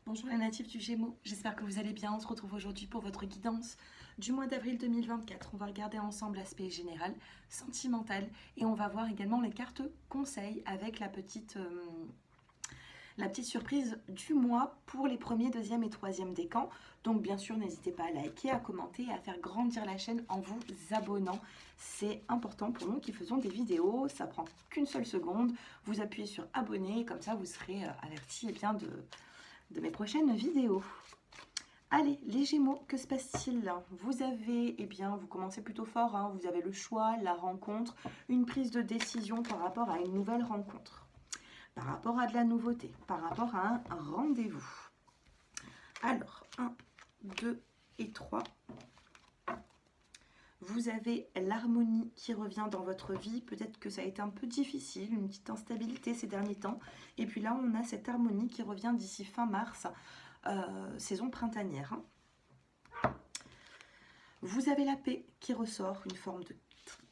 Bonjour les natifs du Gémeaux, j'espère que vous allez bien. On se retrouve aujourd'hui pour votre guidance du mois d'avril 2024. On va regarder ensemble l'aspect général, sentimental, et on va voir également les cartes conseils avec la petite surprise du mois pour les premiers, deuxième et troisième décans. Donc bien sûr, n'hésitez pas à liker, à commenter et à faire grandir la chaîne en vous abonnant. C'est important pour nous qui faisons des vidéos, ça prend qu'une seule seconde. Vous appuyez sur abonner, comme ça vous serez averti de mes prochaines vidéos. Allez, les Gémeaux, que se passe-t-il? Vous avez, vous commencez plutôt fort, hein, vous avez le choix, la rencontre, une prise de décision par rapport à une nouvelle rencontre, par rapport à de la nouveauté, par rapport à un rendez-vous. Alors, 1, 2 et 3. Vous avez l'harmonie qui revient dans votre vie. Peut-être que ça a été un peu difficile, une petite instabilité ces derniers temps. Et puis là, on a cette harmonie qui revient d'ici fin mars, saison printanière. Vous avez la paix qui ressort, une forme de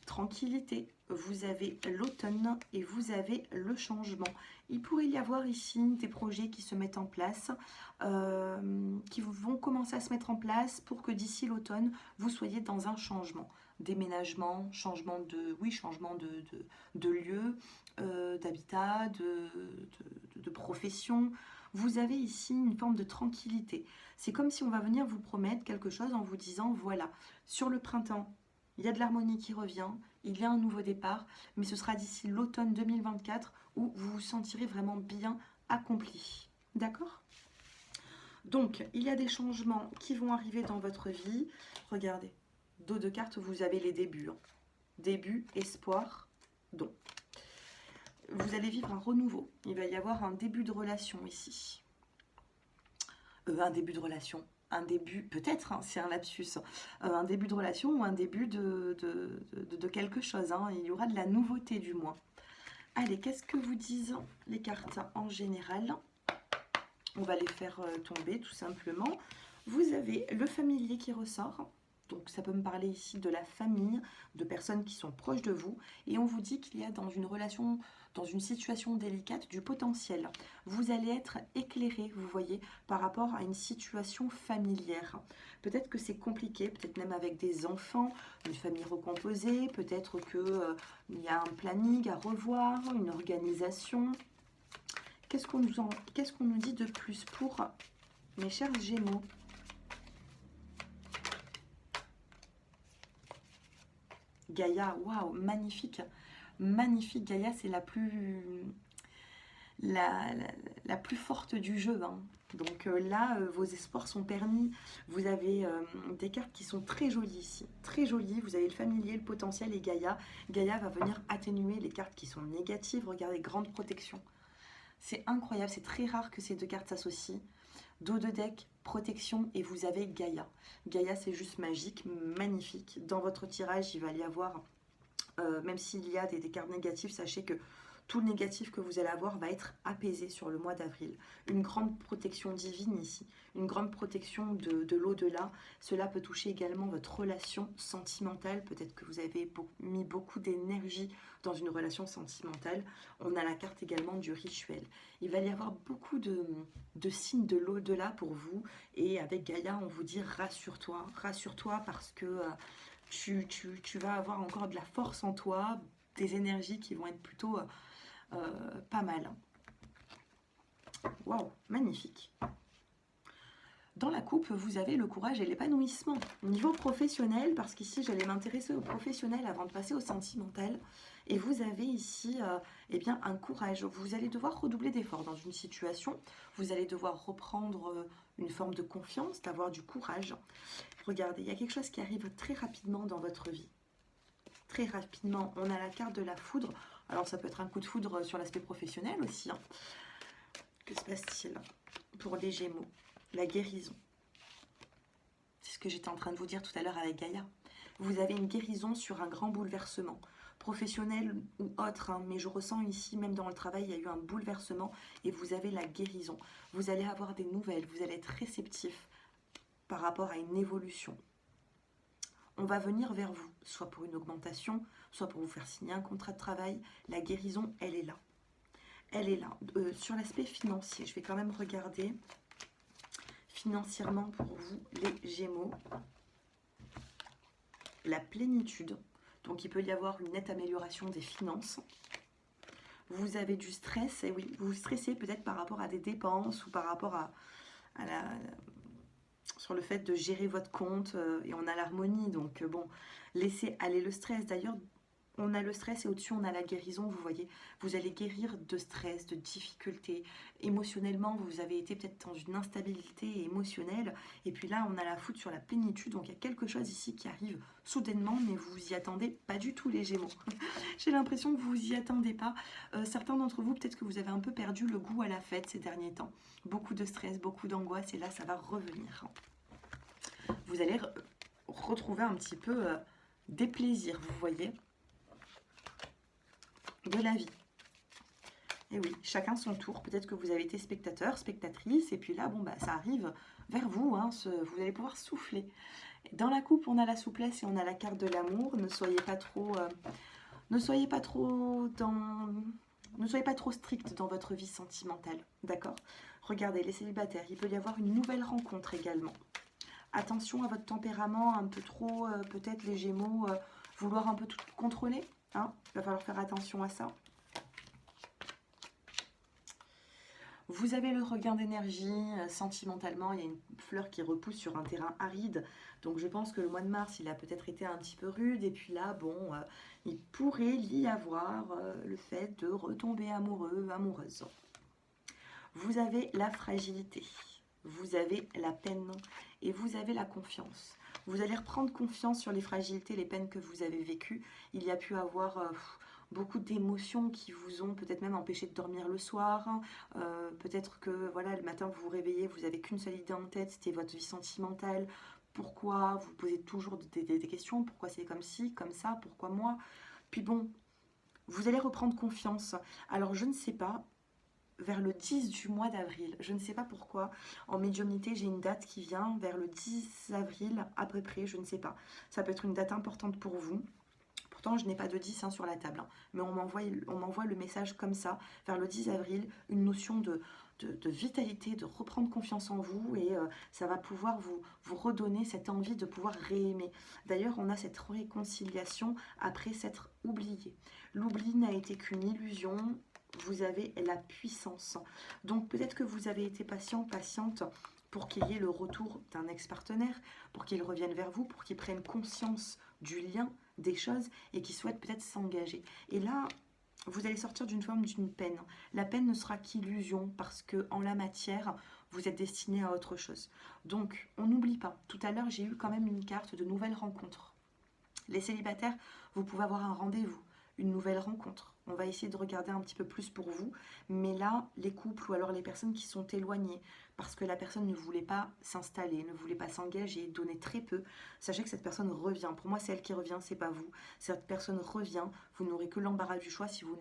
tranquillité. Vous avez l'automne et vous avez le changement. Il pourrait y avoir ici des projets qui se mettent en place, qui vont commencer à se mettre en place pour que d'ici l'automne, vous soyez dans un changement. Déménagement, changement de lieu, d'habitat, de profession. Vous avez ici une forme de tranquillité. C'est comme si on va venir vous promettre quelque chose en vous disant, voilà, sur le printemps, il y a de l'harmonie qui revient, il y a un nouveau départ, mais ce sera d'ici l'automne 2024 où vous vous sentirez vraiment bien accompli. D'accord ? Donc, il y a des changements qui vont arriver dans votre vie. Regardez, dos de cartes, vous avez les débuts. Début, espoir, don. Vous allez vivre un renouveau. Il va y avoir un début de relation ici. Un début de relation. Un début, peut-être, hein, c'est un lapsus, un début de relation ou un début de quelque chose. Hein. Il y aura de la nouveauté du mois. Allez, qu'est-ce que vous disent les cartes en général? On va les faire tomber tout simplement. Vous avez le familier qui ressort. Donc ça peut me parler ici de la famille, de personnes qui sont proches de vous. Et on vous dit qu'il y a dans une relation, dans une situation délicate, du potentiel. Vous allez être éclairé, vous voyez, par rapport à une situation familière. Peut-être que c'est compliqué, peut-être même avec des enfants, une famille recomposée, peut-être qu'il y a un planning à revoir, une organisation. Qu'est-ce qu'on nous dit de plus pour mes chers Gémeaux? Gaïa, waouh, magnifique. Magnifique, Gaïa, c'est la plus forte du jeu. Hein. Donc là, vos espoirs sont permis. Vous avez des cartes qui sont très jolies ici. Très jolies. Vous avez le familier, le potentiel et Gaïa. Gaïa va venir atténuer les cartes qui sont négatives. Regardez, grande protection. C'est incroyable, c'est très rare que ces deux cartes s'associent. Dos de deck, protection et vous avez Gaïa. Gaïa, c'est juste magique, magnifique. Dans votre tirage, il va y avoir, même s'il y a des cartes négatives, sachez que tout le négatif que vous allez avoir va être apaisé sur le mois d'avril. Une grande protection divine ici, une grande protection de l'au-delà. Cela peut toucher également votre relation sentimentale. Peut-être que vous avez mis beaucoup d'énergie dans une relation sentimentale. On a la carte également du rituel. Il va y avoir beaucoup de signes de l'au-delà pour vous. Et avec Gaïa, on vous dit rassure-toi. Rassure-toi parce que tu vas avoir encore de la force en toi, des énergies qui vont être plutôt pas mal. Waouh, magnifique. Dans la coupe, vous avez le courage et l'épanouissement. Niveau professionnel, parce qu'ici, j'allais m'intéresser au professionnel avant de passer au sentimental. Et vous avez ici un courage. Vous allez devoir redoubler d'efforts dans une situation. Vous allez devoir reprendre une forme de confiance, d'avoir du courage. Regardez, il y a quelque chose qui arrive très rapidement dans votre vie. Très rapidement, on a la carte de la foudre. Alors, ça peut être un coup de foudre sur l'aspect professionnel aussi. Hein. Que se passe-t-il pour les Gémeaux? La guérison. C'est ce que j'étais en train de vous dire tout à l'heure avec Gaïa. Vous avez une guérison sur un grand bouleversement, professionnel ou autre. Hein, mais je ressens ici, même dans le travail, il y a eu un bouleversement et vous avez la guérison. Vous allez avoir des nouvelles, vous allez être réceptif par rapport à une évolution. On va venir vers vous, soit pour une augmentation, soit pour vous faire signer un contrat de travail. La guérison, elle est là. Elle est là. Sur l'aspect financier, je vais quand même regarder. financièrement pour vous, les Gémeaux. La plénitude. Donc, il peut y avoir une nette amélioration des finances. Vous avez du stress, et oui, vous vous stressez peut-être par rapport à des dépenses ou par rapport à sur le fait de gérer votre compte et on a l'harmonie. Donc, bon, laissez aller le stress. D'ailleurs, on a le stress et au-dessus, on a la guérison, vous voyez. Vous allez guérir de stress, de difficultés. Émotionnellement, vous avez été peut-être dans une instabilité émotionnelle. Et puis là, on a la foudre sur la plénitude. Donc, il y a quelque chose ici qui arrive soudainement, mais vous vous y attendez pas du tout, les Gémeaux. J'ai l'impression que vous vous y attendez pas. Certains d'entre vous, peut-être que vous avez un peu perdu le goût à la fête ces derniers temps. Beaucoup de stress, beaucoup d'angoisse. Et là, ça va revenir. Vous allez retrouver un petit peu des plaisirs, vous voyez, de la vie. Et oui, chacun son tour. Peut-être que vous avez été spectateur, spectatrice, et puis là, bon, bah, ça arrive vers vous. Hein, vous allez pouvoir souffler. Dans la coupe, on a la souplesse et on a la carte de l'amour. Ne soyez pas trop strict dans votre vie sentimentale, d'accord? Regardez, les célibataires, il peut y avoir une nouvelle rencontre également. Attention à votre tempérament, un peu trop, peut-être les Gémeaux, vouloir un peu tout contrôler. Hein, il va falloir faire attention à ça. Vous avez le regain d'énergie, sentimentalement, il y a une fleur qui repousse sur un terrain aride. Donc je pense que le mois de mars, il a peut-être été un petit peu rude. Et puis là, bon, il pourrait y avoir le fait de retomber amoureux, amoureuse. Vous avez la fragilité, vous avez la peine et vous avez la confiance. Vous allez reprendre confiance sur les fragilités, les peines que vous avez vécues. Il y a pu avoir beaucoup d'émotions qui vous ont peut-être même empêché de dormir le soir. Peut-être que voilà, le matin vous vous réveillez, vous n'avez qu'une seule idée en tête, c'était votre vie sentimentale. Pourquoi? Vous posez toujours des questions. Pourquoi c'est comme ci, comme ça? Pourquoi moi? Puis bon, vous allez reprendre confiance. Alors je ne sais pas, vers le 10 du mois d'avril. Je ne sais pas pourquoi. En médiumnité, j'ai une date qui vient vers le 10 avril, à peu près, je ne sais pas. Ça peut être une date importante pour vous. Pourtant, je n'ai pas de 10 sur la table. Hein. Mais on m'envoie le message comme ça, vers le 10 avril, une notion de vitalité, de reprendre confiance en vous. Et ça va pouvoir vous redonner cette envie de pouvoir réaimer. D'ailleurs, on a cette réconciliation après s'être oublié. L'oubli n'a été qu'une illusion. Vous avez la puissance. Donc peut-être que vous avez été patient, patiente pour qu'il y ait le retour d'un ex-partenaire, pour qu'il revienne vers vous, pour qu'il prenne conscience du lien, des choses et qu'il souhaite peut-être s'engager. Et là, vous allez sortir d'une forme d'une peine. La peine ne sera qu'illusion parce que en la matière, vous êtes destiné à autre chose. Donc, on n'oublie pas. Tout à l'heure, j'ai eu quand même une carte de nouvelles rencontres. Les célibataires, vous pouvez avoir un rendez-vous, une nouvelle rencontre. On va essayer de regarder un petit peu plus pour vous. Mais là, les couples ou alors les personnes qui sont éloignées, parce que la personne ne voulait pas s'installer, ne voulait pas s'engager, donner très peu, sachez que cette personne revient. Pour moi, c'est elle qui revient, c'est pas vous. Cette personne revient, vous n'aurez que l'embarras du choix si vous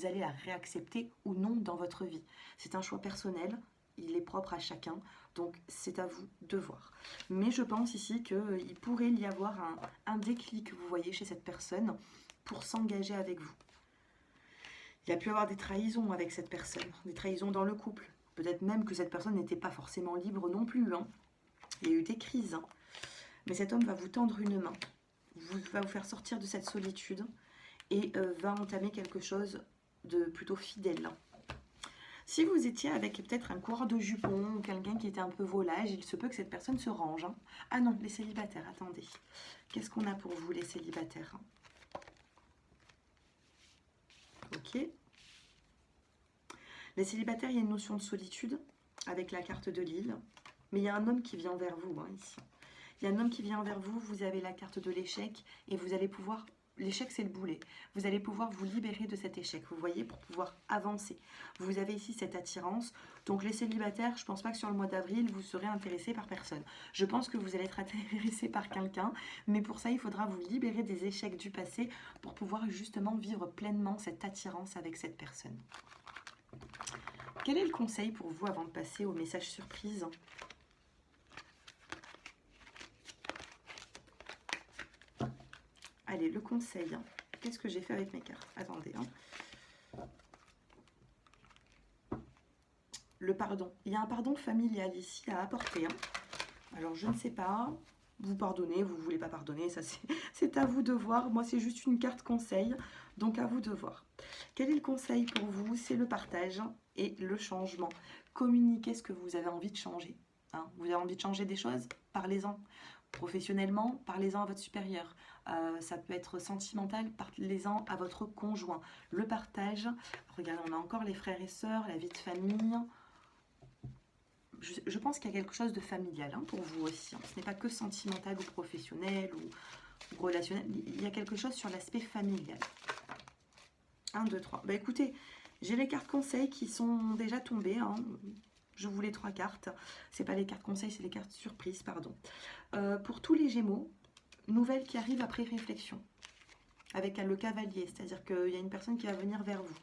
allez la réaccepter ou non dans votre vie. C'est un choix personnel, il est propre à chacun, donc c'est à vous de voir. Mais je pense ici qu'il pourrait y avoir un déclic, vous voyez, chez cette personne pour s'engager avec vous. Il y a pu avoir des trahisons avec cette personne, des trahisons dans le couple. Peut-être même que cette personne n'était pas forcément libre non plus. Hein. Il y a eu des crises. Hein. Mais cet homme va vous tendre une main, va vous faire sortir de cette solitude et va entamer quelque chose de plutôt fidèle. Si vous étiez avec peut-être un coureur de jupons ou quelqu'un qui était un peu volage, il se peut que cette personne se range. Hein. Ah non, les célibataires, attendez. Qu'est-ce qu'on a pour vous, les célibataires? Ok. Les célibataires, il y a une notion de solitude avec la carte de l'île. Mais il y a un homme qui vient vers vous, hein, ici. Il y a un homme qui vient vers vous, vous avez la carte de l'échec et vous allez pouvoir... L'échec, c'est le boulet. Vous allez pouvoir vous libérer de cet échec, vous voyez, pour pouvoir avancer. Vous avez ici cette attirance. Donc les célibataires, je ne pense pas que sur le mois d'avril, vous serez intéressé par personne. Je pense que vous allez être intéressé par quelqu'un, mais pour ça, il faudra vous libérer des échecs du passé pour pouvoir justement vivre pleinement cette attirance avec cette personne. Quel est le conseil pour vous avant de passer au message surprise ? Allez, le conseil. Qu'est-ce que j'ai fait avec mes cartes? Attendez. le pardon. Il y a un pardon familial ici à apporter. Hein. Alors, je ne sais pas. Vous pardonnez, vous ne voulez pas pardonner. Ça, c'est à vous de voir. Moi, c'est juste une carte conseil. Donc, à vous de voir. Quel est le conseil pour vous? C'est le partage et le changement. Communiquez ce que vous avez envie de changer. Hein. Vous avez envie de changer des choses? Parlez-en. Professionnellement, parlez-en à votre supérieur. Ça peut être sentimental, parlez-en à votre conjoint. Le partage, regardez, on a encore les frères et sœurs, la vie de famille. Je pense qu'il y a quelque chose de familial hein, pour vous aussi. Hein. Ce n'est pas que sentimental ou professionnel ou relationnel. Il y a quelque chose sur l'aspect familial. 1, 2, 3. Bah écoutez, j'ai les cartes conseils qui sont déjà tombées. Hein. Je vous les 3 cartes. C'est pas les cartes conseils, c'est les cartes surprises, pardon. Pour tous les Gémeaux, nouvelle qui arrive après réflexion. Avec le cavalier, c'est-à-dire qu'il y a une personne qui va venir vers vous.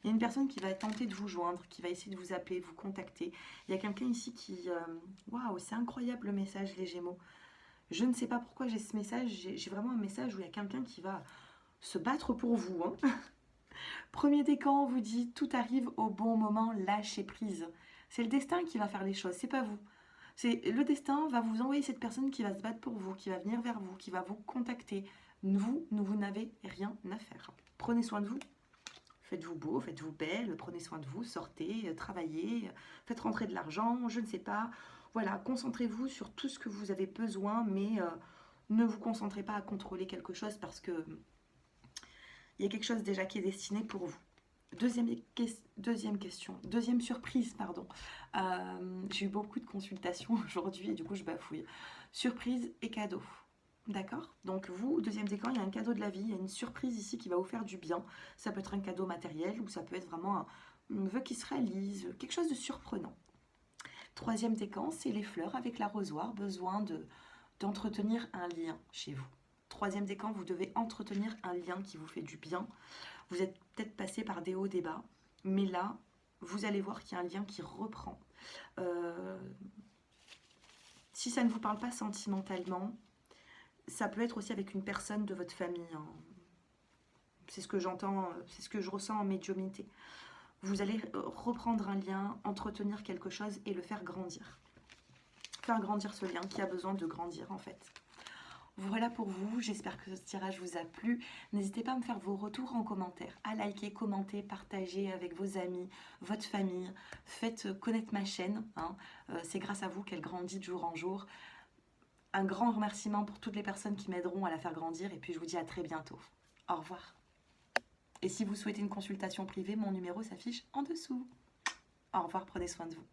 Il y a une personne qui va tenter de vous joindre, qui va essayer de vous appeler, vous contacter. Il y a quelqu'un ici qui... Waouh, c'est incroyable le message, les Gémeaux. Je ne sais pas pourquoi j'ai ce message. J'ai vraiment un message où il y a quelqu'un qui va se battre pour vous. Hein. Premier décan, on vous dit, tout arrive au bon moment, lâchez prise. C'est le destin qui va faire les choses, c'est pas vous. Le destin va vous envoyer cette personne qui va se battre pour vous, qui va venir vers vous, qui va vous contacter. Vous n'avez rien à faire. Prenez soin de vous. Faites-vous beau, faites-vous belle, prenez soin de vous, sortez, travaillez, faites rentrer de l'argent, je ne sais pas. Voilà, concentrez-vous sur tout ce que vous avez besoin, mais ne vous concentrez pas à contrôler quelque chose parce que il y a quelque chose déjà qui est destiné pour vous. Deuxième surprise, pardon. J'ai eu beaucoup de consultations aujourd'hui et du coup je bafouille. Surprise et cadeau. D'accord? Donc vous, deuxième décan, il y a un cadeau de la vie, il y a une surprise ici qui va vous faire du bien. Ça peut être un cadeau matériel ou ça peut être vraiment un vœu qui se réalise, quelque chose de surprenant. Troisième décan, c'est les fleurs avec l'arrosoir, besoin d'entretenir un lien chez vous. Troisième décan, vous devez entretenir un lien qui vous fait du bien. Vous êtes peut-être passé par des hauts, des bas, mais là, vous allez voir qu'il y a un lien qui reprend. Si ça ne vous parle pas sentimentalement, ça peut être aussi avec une personne de votre famille. Hein. C'est ce que j'entends, c'est ce que je ressens en médiumnité. Vous allez reprendre un lien, entretenir quelque chose et le faire grandir. Faire grandir ce lien qui a besoin de grandir en fait. Voilà pour vous, j'espère que ce tirage vous a plu. N'hésitez pas à me faire vos retours en commentaire, à liker, commenter, partager avec vos amis, votre famille. Faites connaître ma chaîne, hein. C'est grâce à vous qu'elle grandit de jour en jour. Un grand remerciement pour toutes les personnes qui m'aideront à la faire grandir et puis je vous dis à très bientôt. Au revoir. Et si vous souhaitez une consultation privée, mon numéro s'affiche en dessous. Au revoir, prenez soin de vous.